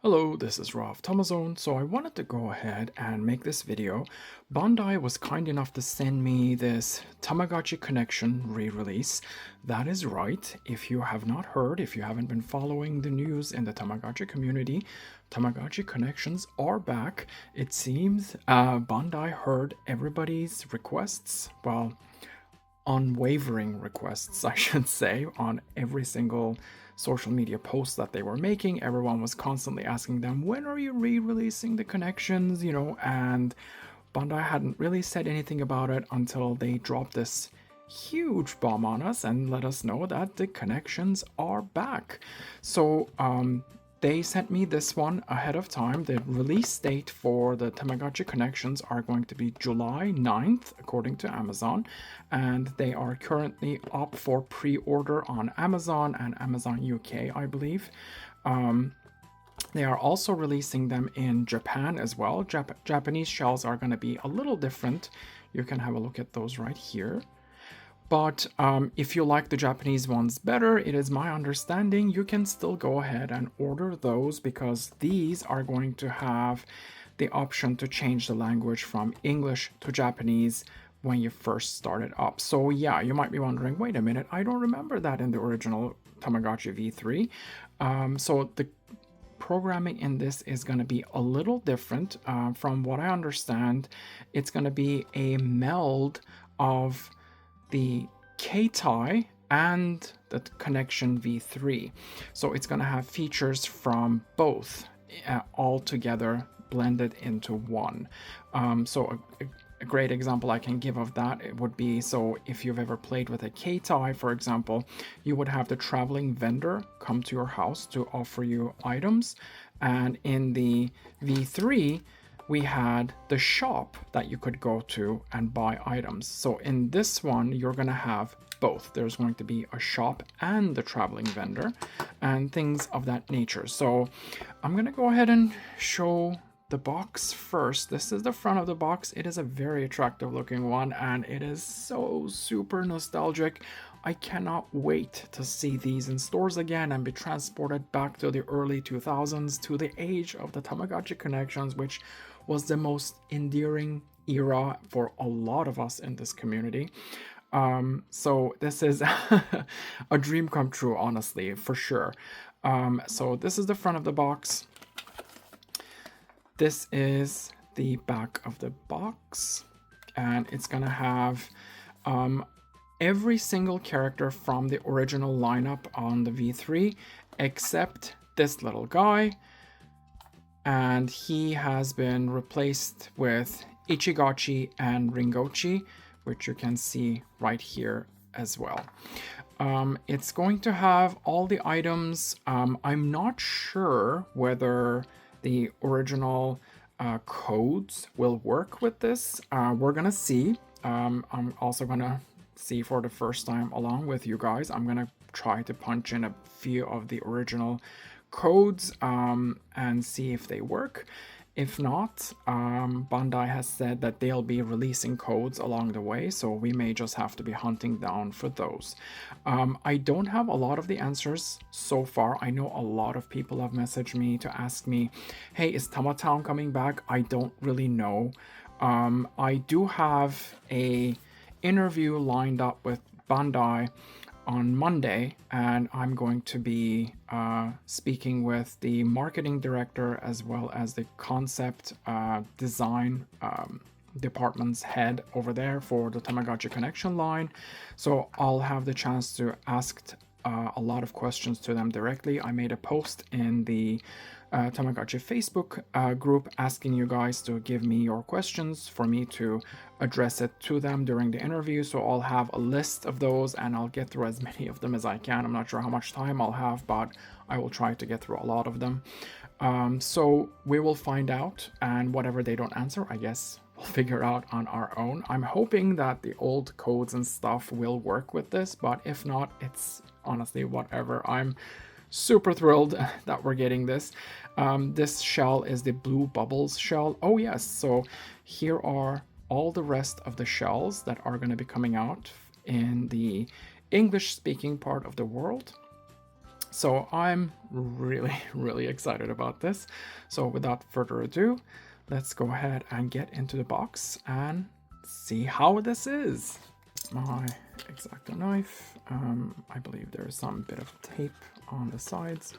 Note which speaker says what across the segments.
Speaker 1: Hello, this is Rob Tamazone. So I wanted to go ahead and make this video. Bandai was kind enough to send me this Tamagotchi Connection re-release. That is right. If you have not heard, if you haven't been following the news in the Tamagotchi community, Tamagotchi Connections are back. It seems Bandai heard everybody's requests. Well, unwavering requests, I should say, on every single social media post that they were making. Everyone was constantly asking them, when are you re-releasing the connections, and Bandai hadn't really said anything about it until they dropped this huge bomb on us and let us know that the connections are back. So they sent me this one ahead of time. The release date for the Tamagotchi Connections are going to be July 9th, according to Amazon, and they are currently up for pre-order on Amazon and Amazon UK, I believe. They are also releasing them in Japan as well. Japanese shells are going to be a little different. You can have a look at those right here. But if you like the Japanese ones better, it is my understanding you can still go ahead and order those, because these are going to have the option to change the language from English to Japanese when you first start it up. So yeah, you might be wondering, wait a minute, I don't remember that in the original Tamagotchi V3. So the programming in this is going to be a little different. From what I understand, it's going to be a meld of the K-tie and the Connection V3. So it's going to have features from both all together blended into one. So a great example I can give of that, it would be, so if you've ever played with a K-tie, for example, you would have the traveling vendor come to your house to offer you items. And in the V3, we had the shop that you could go to and buy items. So in this one, you're going to have both. There's going to be a shop and the traveling vendor and things of that nature. So I'm going to go ahead and show the box first. This is the front of the box. It is a very attractive looking one, and it is so super nostalgic. I cannot wait to see these in stores again and be transported back to the early 2000s, to the age of the Tamagotchi Connections, which was the most endearing era for a lot of us in this community. So this is a dream come true, honestly, for sure. So this is the front of the box. This is the back of the box, and it's gonna have every single character from the original lineup on the V3, except this little guy, and he has been replaced with Ichigachi and Ringochi, which you can see right here as well. It's going to have all the items. I'm not sure whether the original codes will work with this. We're gonna see. I'm also gonna see for the first time along with you guys. I'm gonna try to punch in a few of the original codes and see if they work. If not, Bandai has said that they'll be releasing codes along the way, so we may just have to be hunting down for those. I don't have a lot of the answers so far. I know a lot of people have messaged me to ask me, hey, is Tamatown coming back? I don't really know. I do have a interview lined up with Bandai on Monday, and I'm going to be speaking with the marketing director as well as the concept design department's head over there for the Tamagotchi Connection line. So I'll have the chance to ask a lot of questions to them directly. I made a post in the Tamagotchi Facebook group asking you guys to give me your questions for me to address it to them during the interview. So I'll have a list of those and I'll get through as many of them as I can. I'm not sure how much time I'll have, but I will try to get through a lot of them. So we will find out, and whatever they don't answer, I guess we'll figure out on our own. I'm hoping that the old codes and stuff will work with this, but if not, it's honestly whatever. I'm super thrilled that we're getting this. This shell is the Blue Bubbles shell. Oh yes, so here are all the rest of the shells that are going to be coming out in the English speaking part of the world. So I'm really, really excited about this. So without further ado, let's go ahead and get into the box and see how this is. My X-Acto knife. I believe there is some bit of tape on the sides.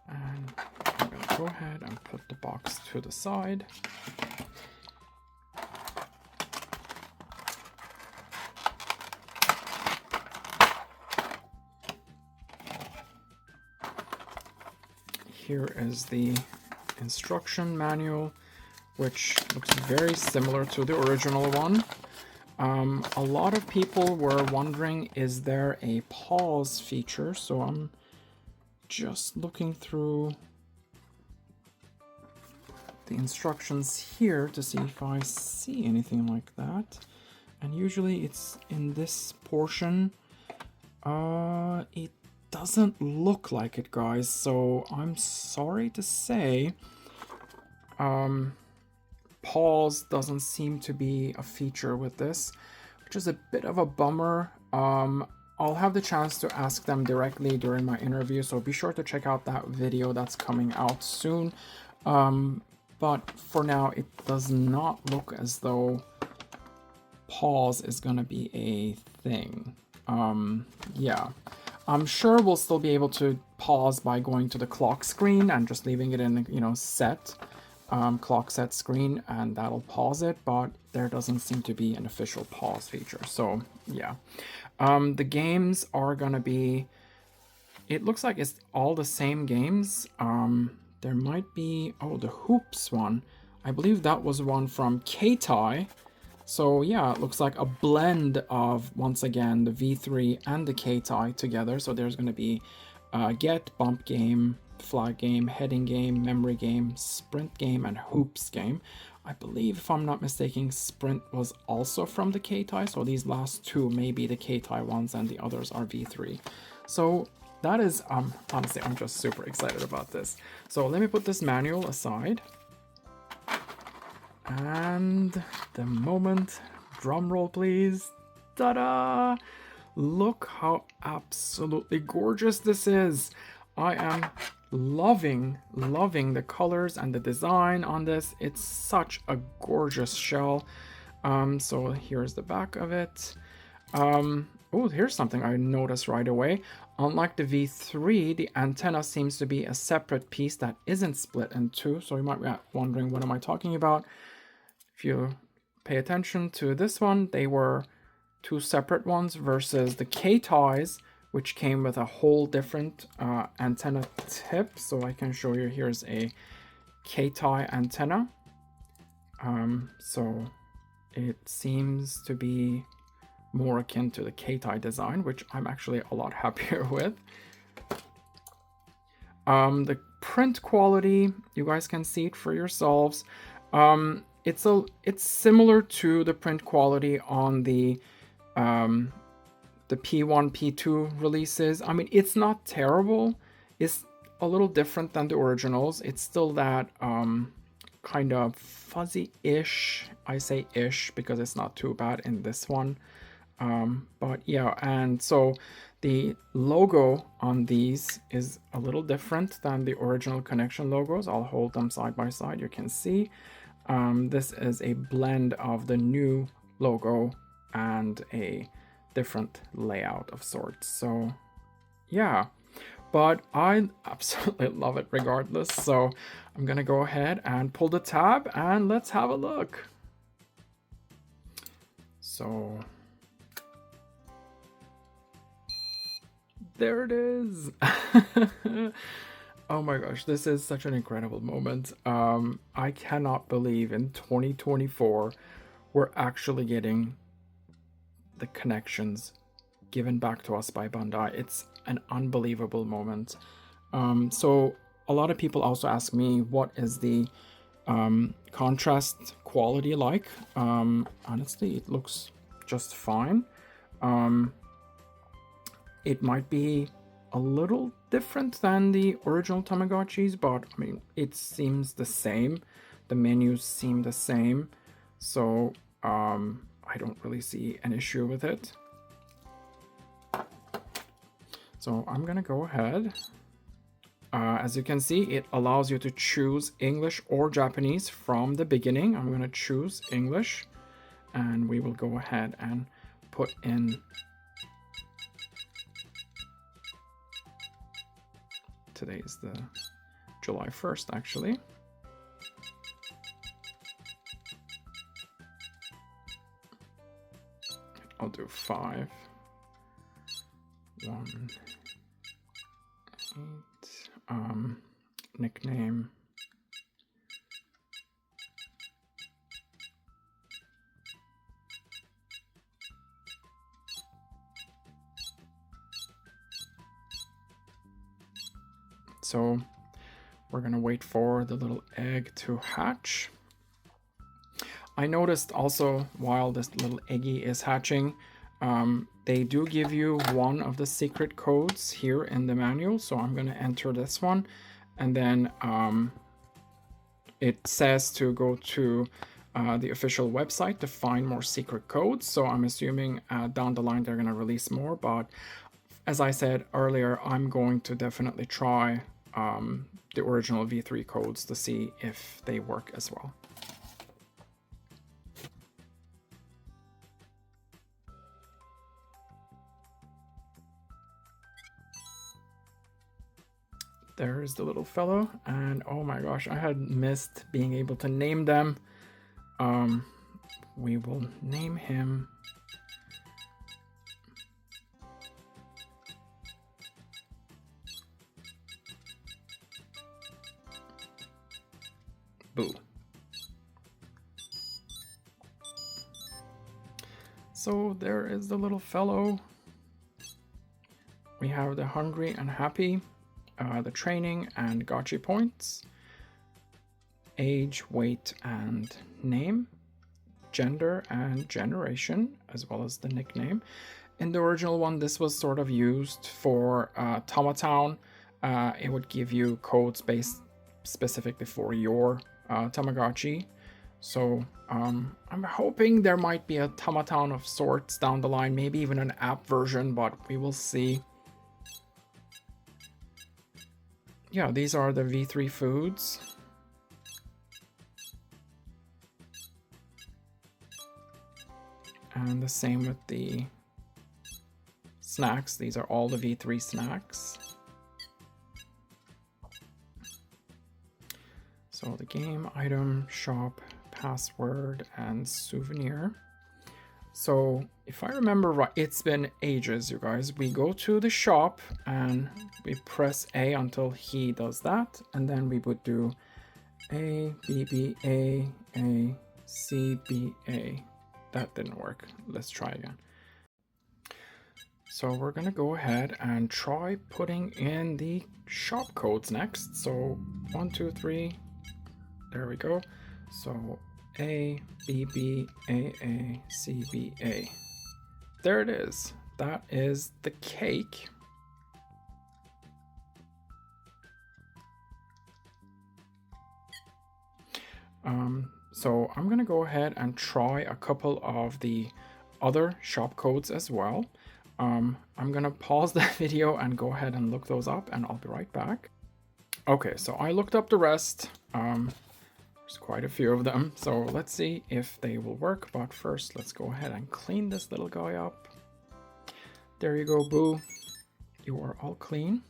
Speaker 1: And I'm going to go ahead and put the box to the side. Here is the instruction manual, which looks very similar to the original one. A lot of people were wondering, is there a pause feature? So I'm just looking through the instructions here to see if I see anything like that. And usually it's in this portion. It doesn't look like it, guys, so I'm sorry to say pause doesn't seem to be a feature with this, which is a bit of a bummer. I'll have the chance to ask them directly during my interview, so be sure to check out that video that's coming out soon. But for now, it does not look as though pause is gonna be a thing. Yeah. I'm sure we'll still be able to pause by going to the clock screen and just leaving it in the, set, clock set screen, and that'll pause it, but there doesn't seem to be an official pause feature. So yeah, the games are gonna be, it looks like it's all the same games. There might be, oh, the hoops one. I believe that was one from K-Tai. So yeah, it looks like a blend of, once again, the V3 and the K-Tai together. So there's going to be get, bump game, flag game, heading game, memory game, sprint game, and hoops game. I believe, if I'm not mistaken, sprint was also from the K-Tai. So these last two may be the K-Tai ones and the others are V3. So that is, honestly, I'm just super excited about this. So let me put this manual aside. And the moment, drum roll please, ta-da! Look how absolutely gorgeous this is. I am loving the colors and the design on this. It's such a gorgeous shell. So here's the back of it. Oh, here's something I noticed right away. Unlike the V3, the antenna seems to be a separate piece that isn't split in two. So you might be wondering, what am I talking about? If you pay attention to this one, they were two separate ones versus the K-Ties, which came with a whole different antenna tip. So I can show you, here's a K-Tie antenna. So it seems to be more akin to the K-Tie design, which I'm actually a lot happier with. The print quality, you guys can see it for yourselves. It's similar to the print quality on the P1, P2 releases. I mean, it's not terrible. It's a little different than the originals. It's still that kind of fuzzy-ish. I say ish because it's not too bad in this one. But yeah, and so the logo on these is a little different than the original Connection logos. I'll hold them side by side, you can see. This is a blend of the new logo and a different layout of sorts. So yeah, but I absolutely love it regardless. So I'm gonna go ahead and pull the tab and let's have a look. So there it is. Oh my gosh, this is such an incredible moment. I cannot believe in 2024 we're actually getting the connections given back to us by Bandai. It's an unbelievable moment. So a lot of people also ask me, what is the contrast quality like? Honestly, it looks just fine. It might be a little different than the original Tamagotchis, but I mean, it seems the same. The menus seem the same, so I don't really see an issue with it. So I'm gonna go ahead. As you can see, it allows you to choose English or Japanese from the beginning. I'm gonna choose English, and we will go ahead and put in today's the July 1st actually. I'll do 5 1 8 nickname so we're gonna wait for the little egg to hatch. I noticed also while this little eggy is hatching, they do give you one of the secret codes here in the manual. So I'm going to enter this one, and then it says to go to the official website to find more secret codes. So I'm assuming down the line they're going to release more, but as I said earlier, I'm going to definitely try the original V3 codes to see if they work as well. There's the little fellow, and oh my gosh, I had missed being able to name them. We will name him Boo. So there is the little fellow. We have the hungry and happy, the training and gotchi points, age, weight, and name, gender and generation, as well as the nickname. In the original one, this was sort of used for Tamatown. It would give you codes based specifically for your Tamagotchi. So I'm hoping there might be a Tamatown of sorts down the line, maybe even an app version, but we will see. Yeah, these are the V3 foods. And the same with the snacks. These are all the V3 snacks. So the game, item, shop, password, and souvenir. So if I remember right, it's been ages, you guys. We go to the shop and we press A until he does that. And then we would do A, B, B, A, C, B, A. That didn't work. Let's try again. So we're gonna go ahead and try putting in the shop codes next. So 1, 2, 3. There we go. So A, B, B, A, C, B, A. There it is. That is the cake. So I'm gonna go ahead and try a couple of the other shop codes as well. I'm gonna pause the video and go ahead and look those up, and I'll be right back. Okay, so I looked up the rest. There's quite a few of them, so let's see if they will work. But first, let's go ahead and clean this little guy up. There you go, Boo. You are all clean.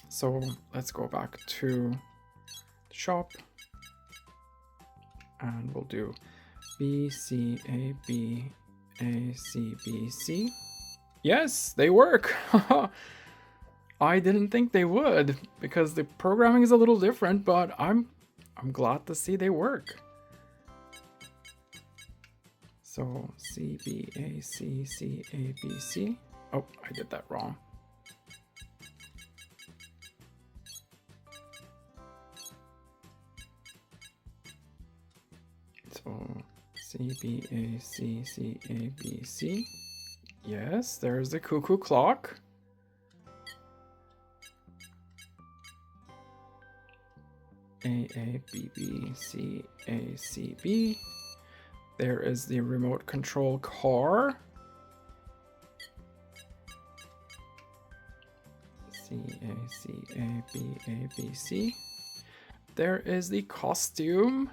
Speaker 1: So let's go back to the shop, and we'll do B, C, A, B, A, C, B, C. Yes, they work. I didn't think they would, because the programming is a little different, but I'm glad to see they work. So C, B, A, C, C, A, B, C. Oh, I did that wrong. So C, CBACCABC. Yes, there's the cuckoo clock. AABBCACB. There is the remote control car. CACABABC. There is the costume.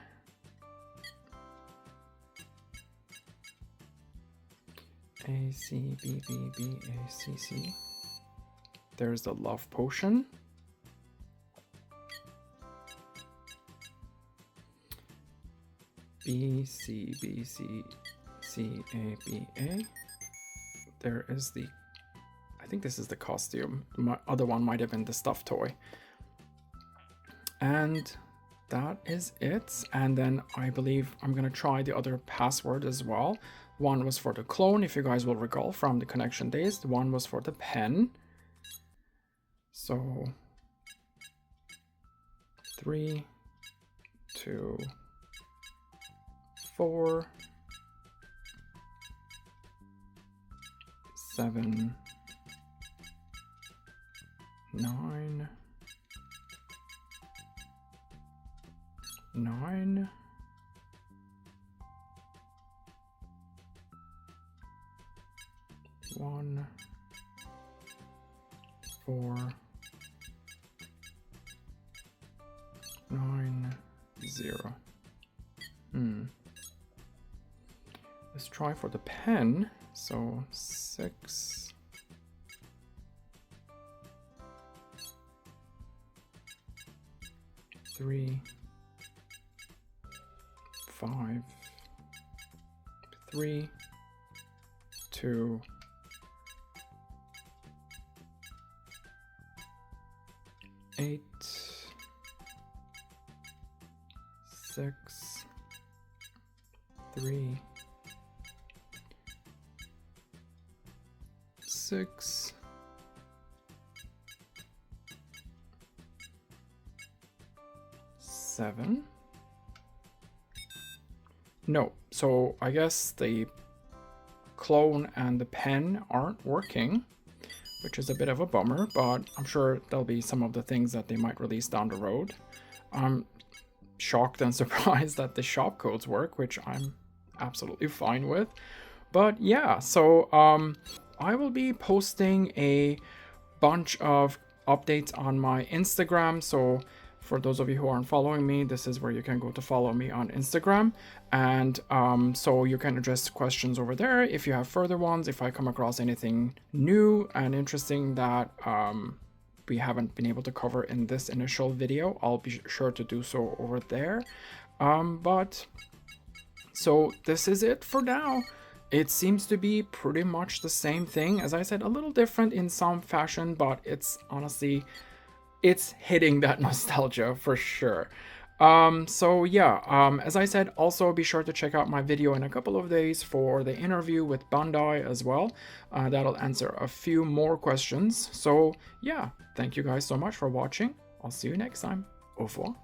Speaker 1: ACBBBACC. There's the love potion. BCBCCABA. There is the, I think this is the costume. My other one might have been the stuffed toy. And that is it. And then I believe I'm gonna try the other password as well. One was for the clone, if you guys will recall from the connection days. The one was for the pen. So 3, 2, 4, 7, 9, 9, 1, 4, 9, 0. Let's try for the pen. So 6, 3, 5, 3, 2, 8, 6, 3, 6, 7. No, so I guess the clone and the pen aren't working, which is a bit of a bummer, but I'm sure there'll be some of the things that they might release down the road. I'm shocked and surprised that the shop codes work, which I'm absolutely fine with. But yeah, so I will be posting a bunch of updates on my Instagram. So for those of you who aren't following me, this is where you can go to follow me on Instagram. And so you can address questions over there if you have further ones. If I come across anything new and interesting that we haven't been able to cover in this initial video, I'll be sure to do so over there. But so this is it for now. It seems to be pretty much the same thing. As I said, a little different in some fashion, but it's honestly, it's hitting that nostalgia for sure. So yeah, as I said, also be sure to check out my video in a couple of days for the interview with Bandai as well. That'll answer a few more questions. So yeah, thank you guys so much for watching. I'll see you next time. Au revoir.